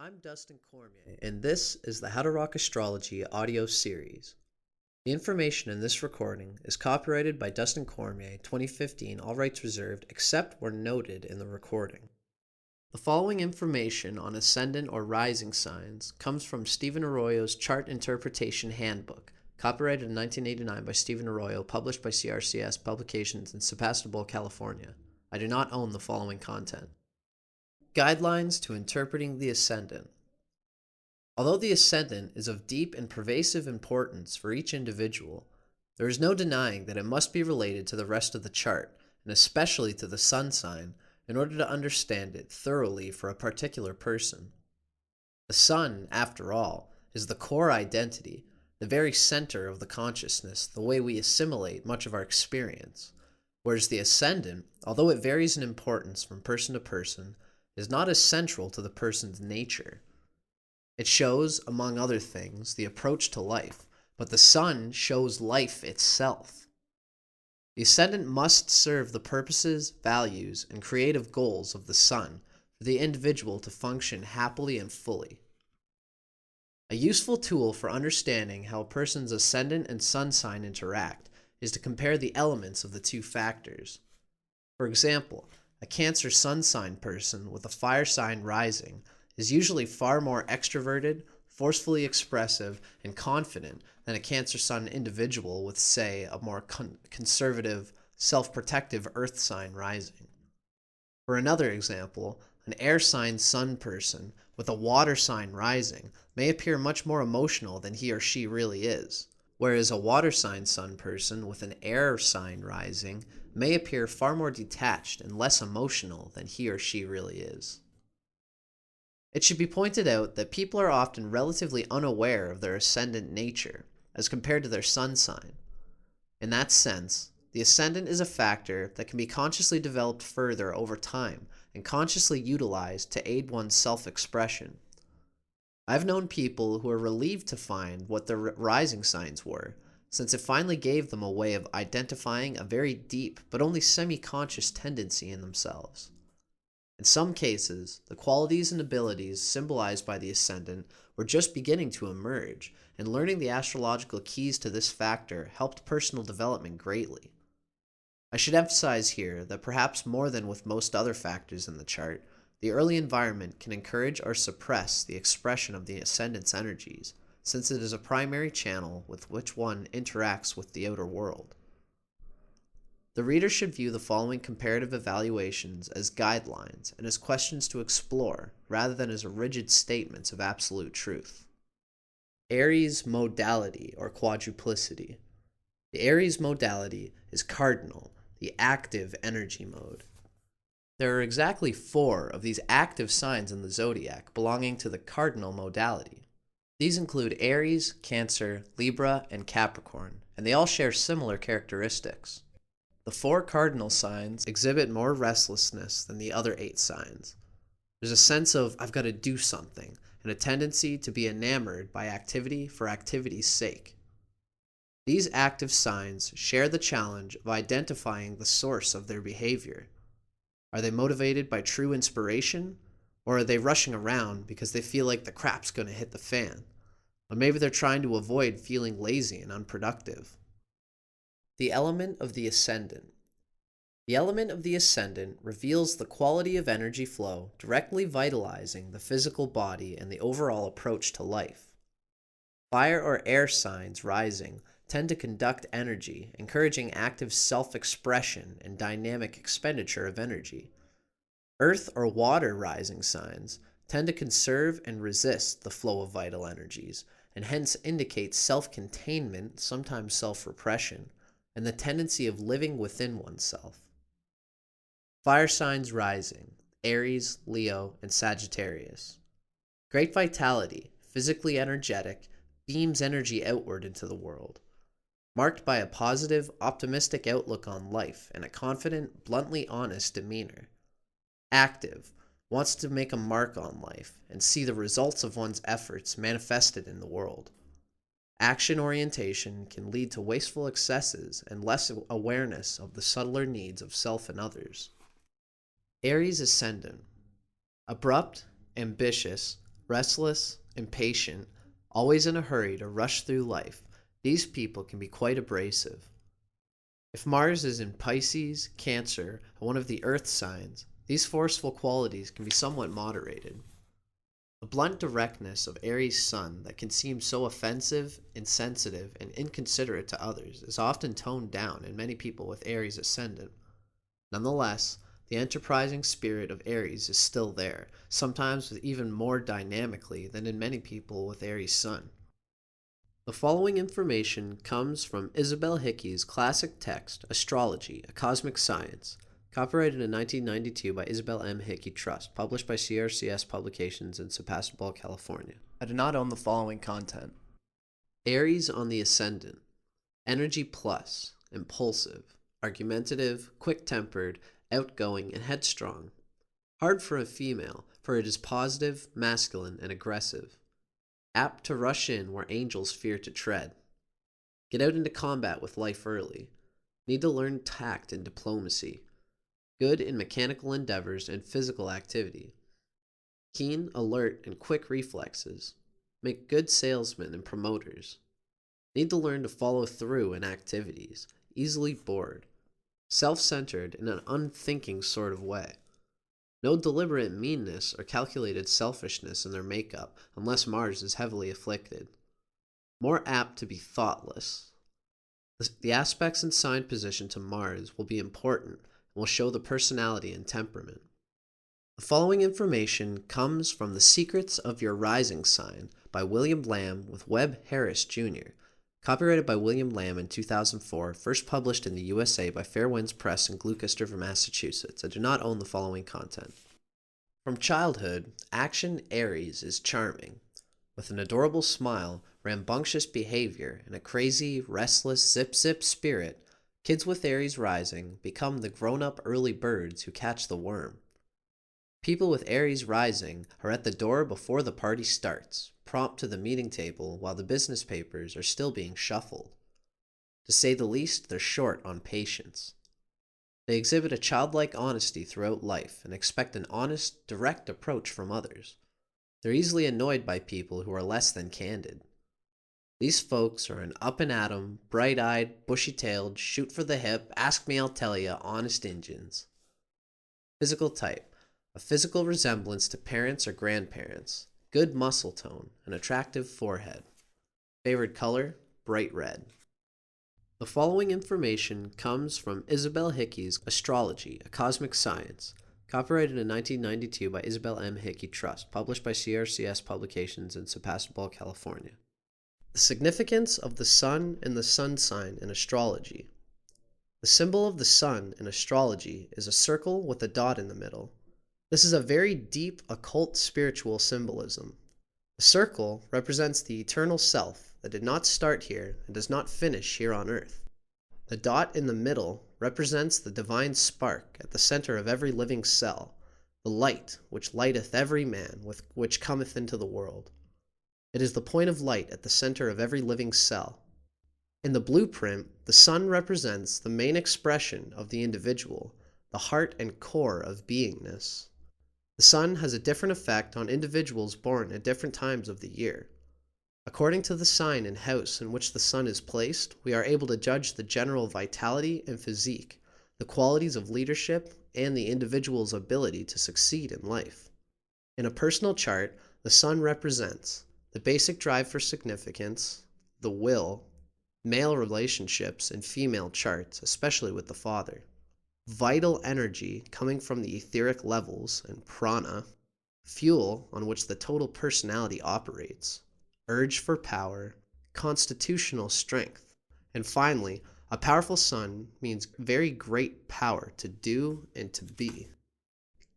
I'm Dustin Cormier, and this is the How to Rock Astrology audio series. The information in this recording is copyrighted by Dustin Cormier, 2015, all rights reserved, except where noted in the recording. The following information on ascendant or rising signs comes from Stephen Arroyo's Chart Interpretation Handbook, copyrighted in 1989 by Stephen Arroyo, published by CRCS Publications in Sebastopol, California. I do not own the following content. Guidelines to interpreting the ascendant. Although the ascendant is of deep and pervasive importance for each individual, there is no denying that it must be related to the rest of the chart, and especially to the sun sign, in order to understand it thoroughly for a particular person. The sun, after all, is the core identity, the very center of the consciousness, the way we assimilate much of our experience, whereas the ascendant, although it varies in importance from person to person, is not as central to the person's nature. It shows, among other things, the approach to life, but the sun shows life itself. The ascendant must serve the purposes, values, and creative goals of the sun for the individual to function happily and fully. A useful tool for understanding how a person's ascendant and sun sign interact is to compare the elements of the two factors. For example, a Cancer sun sign person with a fire sign rising is usually far more extroverted, forcefully expressive, and confident than a Cancer sun individual with, say, a more conservative, self-protective earth sign rising. For another example, an air sign sun person with a water sign rising may appear much more emotional than he or she really is, whereas a water sign sun person with an air sign rising may appear far more detached and less emotional than he or she really is. It should be pointed out that people are often relatively unaware of their ascendant nature as compared to their sun sign. In that sense, the ascendant is a factor that can be consciously developed further over time and consciously utilized to aid one's self-expression. I've known people who are relieved to find what their rising signs were, since it finally gave them a way of identifying a very deep but only semi-conscious tendency in themselves. In some cases, the qualities and abilities symbolized by the ascendant were just beginning to emerge, and learning the astrological keys to this factor helped personal development greatly. I should emphasize here that perhaps more than with most other factors in the chart, the early environment can encourage or suppress the expression of the ascendant's energies, since it is a primary channel with which one interacts with the outer world. The reader should view the following comparative evaluations as guidelines and as questions to explore, rather than as rigid statements of absolute truth. Aries Modality, or quadruplicity. The Aries Modality is cardinal, the active energy mode. There are exactly 4 of these active signs in the zodiac belonging to the cardinal modality. These include Aries, Cancer, Libra, and Capricorn, and they all share similar characteristics. The 4 cardinal signs exhibit more restlessness than the other 8 signs. There's a sense of, I've got to do something, and a tendency to be enamored by activity for activity's sake. These active signs share the challenge of identifying the source of their behavior. Are they motivated by true inspiration, or are they rushing around because they feel like the crap's going to hit the fan? Or maybe they're trying to avoid feeling lazy and unproductive. The element of the ascendant. The element of the ascendant reveals the quality of energy flow directly vitalizing the physical body and the overall approach to life. Fire or air signs rising tend to conduct energy, encouraging active self-expression and dynamic expenditure of energy. Earth or water rising signs tend to conserve and resist the flow of vital energies, and hence indicate self-containment, sometimes self-repression, and the tendency of living within oneself. Fire signs rising, Aries, Leo, and Sagittarius. Great vitality, physically energetic, beams energy outward into the world. Marked by a positive, optimistic outlook on life and a confident, bluntly honest demeanor. Active, wants to make a mark on life and see the results of one's efforts manifested in the world. Action orientation can lead to wasteful excesses and less awareness of the subtler needs of self and others. Aries Ascendant. Abrupt, ambitious, Restless, impatient, always in a hurry to rush through life, these people can be quite abrasive. If Mars is in Pisces, Cancer, or one of the Earth signs, these forceful qualities can be somewhat moderated. The blunt directness of Aries' Sun that can seem so offensive, insensitive, and inconsiderate to others is often toned down in many people with Aries Ascendant. Nonetheless, the enterprising spirit of Aries is still there, sometimes with even more dynamically than in many people with Aries Sun. The following information comes from Isabel Hickey's classic text, Astrology, a Cosmic Science, copyrighted in 1992 by Isabel M. Hickey Trust, published by CRCS Publications in Sebastopol, California. I do not own the following content. Aries on the Ascendant. Energy plus, impulsive, argumentative, quick-tempered, outgoing, and headstrong. Hard for a female, for it is positive, masculine, and aggressive. Apt to rush in where angels fear to tread. Get out into combat with life early. Need to learn tact and diplomacy. Good in mechanical endeavors and physical activity. Keen, alert, and quick reflexes. Make good salesmen and promoters. Need to learn to follow through in activities. Easily bored. Self-centered in an unthinking sort of way. No deliberate meanness or calculated selfishness in their makeup unless Mars is heavily afflicted. More apt to be thoughtless. The aspects and sign position to Mars will be important and will show the personality and temperament. The following information comes from The Secrets of Your Rising Sign by William Lamb with Webb Harris Jr., copyrighted by William Lamb in 2004, first published in the USA by Fair Winds Press in Gloucester, Massachusetts. I do not own the following content. From childhood, Action Aries is charming. With an adorable smile, rambunctious behavior, and a crazy, restless, zip-zip spirit, kids with Aries rising become the grown-up early birds who catch the worm. People with Aries rising are at the door before the party starts, prompt to the meeting table while the business papers are still being shuffled. To say the least, they're short on patience. They exhibit a childlike honesty throughout life and expect an honest, direct approach from others. They're easily annoyed by people who are less than candid. These folks are an up-and-at-'em, bright-eyed, bushy-tailed, shoot-for-the-hip, ask-me-I'll-tell-ya, honest Injuns. Physical type. A physical resemblance to parents or grandparents. Good muscle tone, an attractive forehead. Favorite color, bright red. The following information comes from Isabel Hickey's Astrology, a Cosmic Science, copyrighted in 1992 by Isabel M. Hickey Trust, published by CRCS Publications in Sebastopol, California. The significance of the Sun and the Sun sign in astrology. The symbol of the Sun in astrology is a circle with a dot in the middle. This is a very deep occult spiritual symbolism. The circle represents the eternal self that did not start here and does not finish here on earth. The dot in the middle represents the divine spark at the center of every living cell, the light which lighteth every man with which cometh into the world. It is the point of light at the center of every living cell. In the blueprint, the sun represents the main expression of the individual, the heart and core of beingness. The sun has a different effect on individuals born at different times of the year. According to the sign and house in which the sun is placed, we are able to judge the general vitality and physique, the qualities of leadership, and the individual's ability to succeed in life. In a personal chart, the sun represents the basic drive for significance, the will, male relationships and female charts, especially with the father, vital energy coming from the etheric levels and prana, fuel on which the total personality operates, urge for power, constitutional strength, and finally, a powerful sun means very great power to do and to be.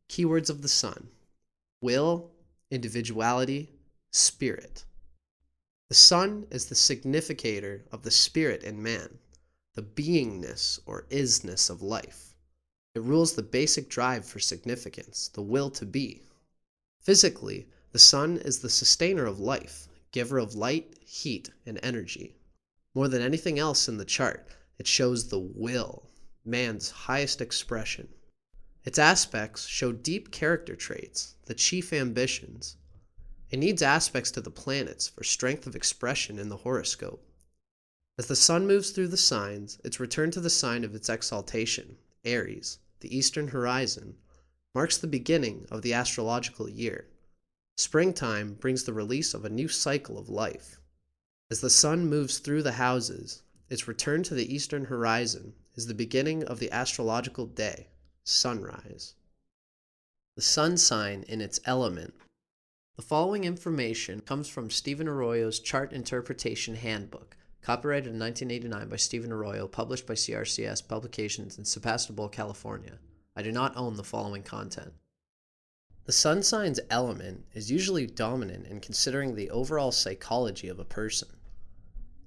Keywords of the sun: will, individuality, spirit. The sun is the significator of the spirit in man, the beingness or isness of life. It rules the basic drive for significance, the will to be. Physically, the sun is the sustainer of life, giver of light, heat, and energy. More than anything else in the chart, it shows the will, man's highest expression. Its aspects show deep character traits, the chief ambitions. It needs aspects to the planets for strength of expression in the horoscope. As the sun moves through the signs, its return to the sign of its exaltation, Aries, the eastern horizon, marks the beginning of the astrological year. Springtime brings the release of a new cycle of life. As the sun moves through the houses, its return to the eastern horizon is the beginning of the astrological day, sunrise. The sun sign in its element. The following information comes from Stephen Arroyo's Chart Interpretation Handbook, copyrighted in 1989 by Stephen Arroyo, published by CRCS Publications in Sebastopol, California. I do not own the following content. The sun sign's element is usually dominant in considering the overall psychology of a person.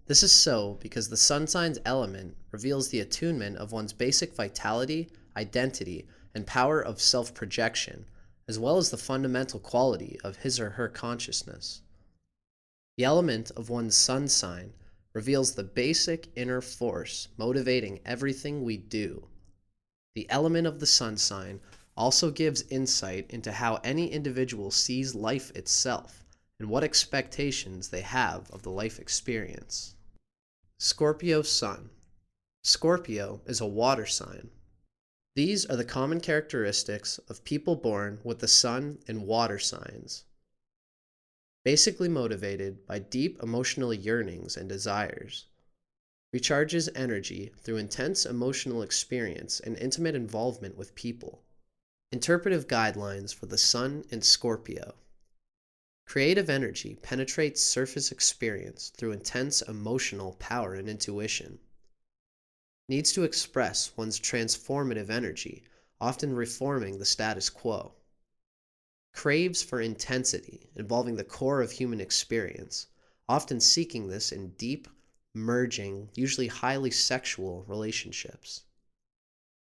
This is so because the sun sign's element reveals the attunement of one's basic vitality, identity, and power of self-projection, as well as the fundamental quality of his or her consciousness. The element of one's sun sign reveals the basic inner force motivating everything we do. The element of the sun sign also gives insight into how any individual sees life itself and what expectations they have of the life experience. Scorpio Sun. Scorpio is a water sign. These are the common characteristics of people born with the sun in water signs. Basically motivated by deep emotional yearnings and desires. Recharges energy through intense emotional experience and intimate involvement with people. Interpretive guidelines for the sun in Scorpio. Creative energy penetrates surface experience through intense emotional power and intuition. Needs to express one's transformative energy, often reforming the status quo. Craves for intensity, involving the core of human experience, often seeking this in deep, merging, usually highly sexual relationships.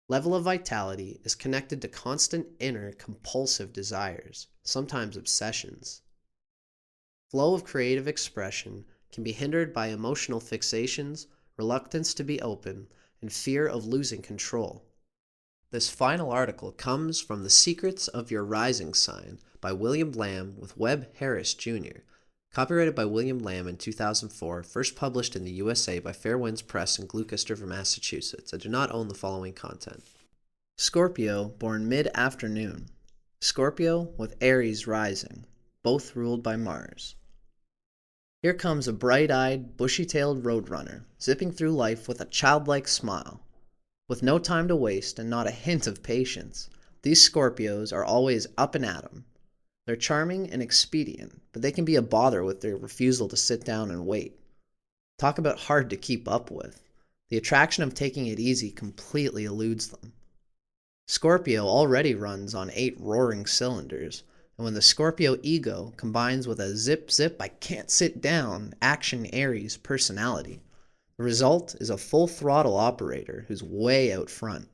Level of vitality is connected to constant inner compulsive desires, sometimes obsessions. Flow of creative expression can be hindered by emotional fixations, reluctance to be open, and fear of losing control. This final article comes from The Secrets of Your Rising Sign by William Lamb with Webb Harris, Jr., copyrighted by William Lamb in 2004, first published in the USA by Fair Winds Press in Gloucester, Massachusetts. I do not own the following content. Scorpio, born mid-afternoon. Scorpio with Aries rising, both ruled by Mars. Here comes a bright-eyed, bushy-tailed roadrunner, zipping through life with a childlike smile. With no time to waste and not a hint of patience, these Scorpios are always up and at 'em. They're charming and expedient, but they can be a bother with their refusal to sit down and wait. Talk about hard to keep up with. The attraction of taking it easy completely eludes them. Scorpio already runs on 8 roaring cylinders, and when the Scorpio ego combines with a zip I can't sit down action Aries personality, the result is a full throttle operator who's way out front.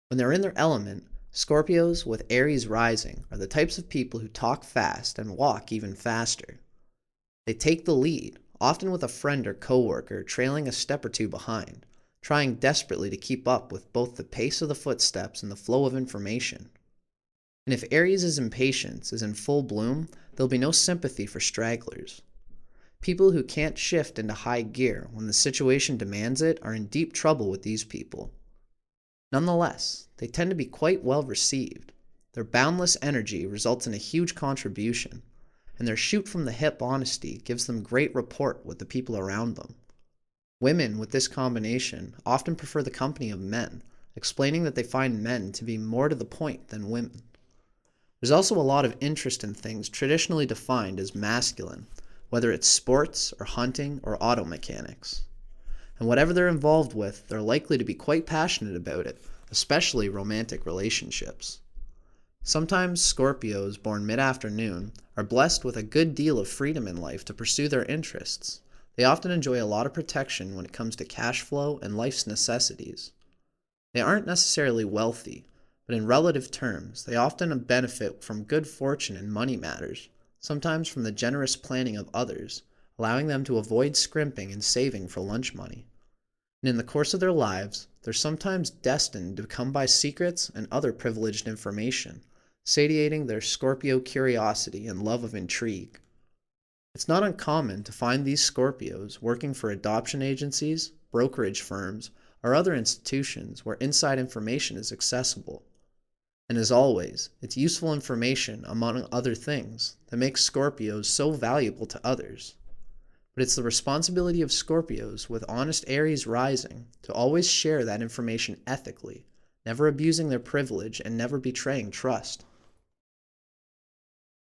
When they're in their element, Scorpios with Aries rising are the types of people who talk fast and walk even faster. They take the lead, often with a friend or coworker trailing a step or two behind, trying desperately to keep up with both the pace of the footsteps and the flow of information. And if Aries' impatience is in full bloom, there'll be no sympathy for stragglers. People who can't shift into high gear when the situation demands it are in deep trouble with these people. Nonetheless, they tend to be quite well received. Their boundless energy results in a huge contribution, and their shoot-from-the-hip honesty gives them great rapport with the people around them. Women with this combination often prefer the company of men, explaining that they find men to be more to the point than women. There's also a lot of interest in things traditionally defined as masculine, whether it's sports or hunting or auto mechanics. And whatever they're involved with, they're likely to be quite passionate about it, especially romantic relationships. Sometimes Scorpios born mid-afternoon are blessed with a good deal of freedom in life to pursue their interests. They often enjoy a lot of protection when it comes to cash flow and life's necessities. They aren't necessarily wealthy, but in relative terms, they often benefit from good fortune in money matters, sometimes from the generous planning of others, allowing them to avoid scrimping and saving for lunch money. And in the course of their lives, they're sometimes destined to come by secrets and other privileged information, satiating their Scorpio curiosity and love of intrigue. It's not uncommon to find these Scorpios working for adoption agencies, brokerage firms, or other institutions where inside information is accessible. And as always, it's useful information, among other things, that makes Scorpios so valuable to others. But it's the responsibility of Scorpios with honest Aries rising to always share that information ethically, never abusing their privilege and never betraying trust.